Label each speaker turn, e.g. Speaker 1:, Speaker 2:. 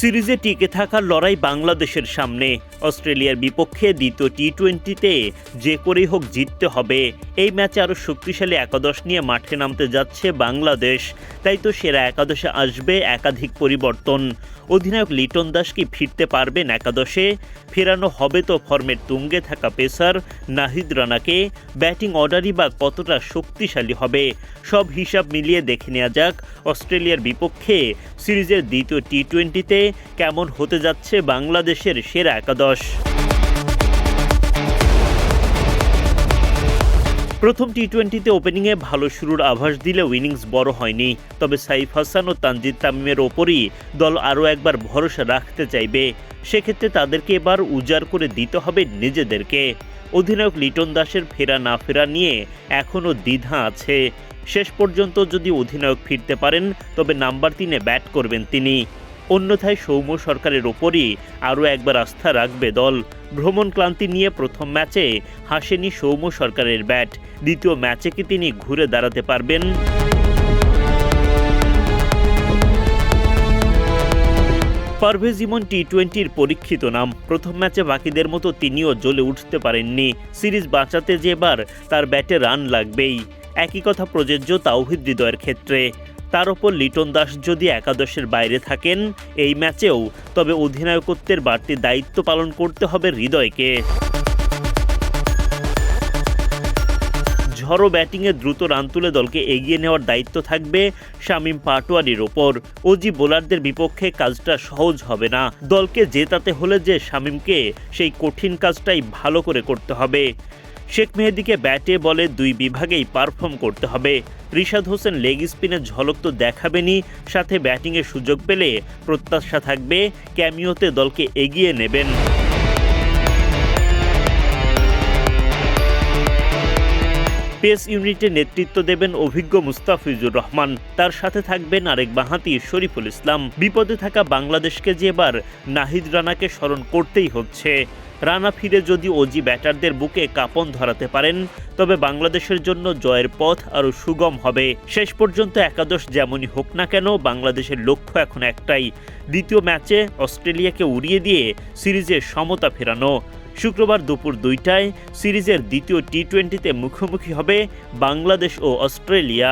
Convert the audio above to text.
Speaker 1: সিরিজে টিকে থাকার লড়াই বাংলাদেশের সামনে। অস্ট্রেলিয়ার বিপক্ষে দ্বিতীয় টি-20তে যে করেই হোক জিততে হবে। এই ম্যাচে আরও শক্তিশালী একাদশ নিয়ে মাঠে নামতে যাচ্ছে বাংলাদেশ। তাই তো সেরা একাদশে আসবে একাধিক পরিবর্তন। অধিনায়ক লিটন দাস কি ফিরতে পারবেন একাদশে? ফেরানো হবে তো ফর্মের তুঙ্গে থাকা পেসার নাহিদ রানাকে। ব্যাটিং অর্ডারই বা কতটা শক্তিশালী হবে? সব হিসাব মিলিয়ে দেখে নেওয়া যাক অস্ট্রেলিয়ার বিপক্ষে সিরিজের দ্বিতীয় টি-20তে কেমন হতে যাচ্ছে বাংলাদেশের সেরা একাদশ। প্রথম টি-20তে ওপেনিংয়ে ভালো শুরুর আভাস দিলেও ইনিংস বড় হয়নি। তবে সাইফ হাসান ও তানজিদ তামিমের ওপরই দল আরও একবার ভরসা রাখতে চাইবে। সেক্ষেত্রে তাদেরকে এবার উজাড় করে দিতে হবে নিজেদেরকে। অধিনায়ক লিটন দাসের ফেরা না ফেরা নিয়ে এখনও দ্বিধা আছে। শেষ পর্যন্ত যদি অধিনায়ক ফিরতে পারেন তবে নাম্বার 3-এ ব্যাট করবেন তিনি। অন্যথায় সৌম্য সরকারের ওপরই আরও একবার আস্থা রাখবে দল। ভ্রমণ ক্লান্তি নিয়ে প্রথম ম্যাচে হাসেনি সৌম্য সরকারের ব্যাট। দ্বিতীয় ম্যাচে কি তিনি ঘুরে দাঁড়াতে পারবেন? পারভেজ ইমন টি-20র পরীক্ষিত নাম। প্রথম ম্যাচে বাকিদের মতো তিনিও জ্বলে উঠতে পারেননি। সিরিজ বাঁচাতে যে এবার তার ব্যাটে রান লাগবেই। একই কথা প্রযোজ্য তাওহিদ হৃদয়ের ক্ষেত্রে। তার ওপর লিটন দাস যদি একাদশের বাইরে থাকেন এই ম্যাচেও, তবে অধিনায়কত্বের বাড়তি দায়িত্ব পালন করতে হবে হৃদয়কে। ঝড়ো ব্যাটিংয়ে দ্রুত রান তুলে দলকে এগিয়ে নেওয়ার দায়িত্ব থাকবে শামীম পাটোয়ারির ওপর। ওজি বোলারদের বিপক্ষে কাজটা সহজ হবে না। দলকে জেতাতে হলে যে শামীমকে সেই কঠিন কাজটাই ভালো করে করতে হবে। শেখ মেহেদীকে ব্যাটে বলে দুই বিভাগেই পারফর্ম করতে হবে। রিশাদ হোসেন লেগ স্পিনের ঝলক তো দেখাবেনই, সাথে ব্যাটিংয়ের সুযোগ পেলে প্রত্যাশা থাকবে ক্যামিওতে দলকে এগিয়ে নেবেন। পেস ইউনিটে নেতৃত্ব দেবেন অভিজ্ঞ মুস্তাফিজুর রহমান। তার সাথে থাকবেন আরেক বাঁহাতি শরীফুল ইসলাম। বিপদে থাকা বাংলাদেশকে যে এবার নাহিদ রানাকে স্মরণ করতেই হচ্ছে। রানা ফিরে যদি ওজি ব্যাটারদের বুকে কাঁপন ধরাতে পারেন তবে বাংলাদেশের জন্য জয়ের পথ আরও সুগম হবে। শেষ পর্যন্ত একাদশ যেমনই হোক না কেন বাংলাদেশের লক্ষ্য এখন একটাই, দ্বিতীয় ম্যাচে অস্ট্রেলিয়াকে উড়িয়ে দিয়ে সিরিজে সমতা ফেরানো। শুক্রবার দুপুর 2টায় সিরিজের দ্বিতীয় টি-20তে মুখোমুখি হবে বাংলাদেশ ও অস্ট্রেলিয়া।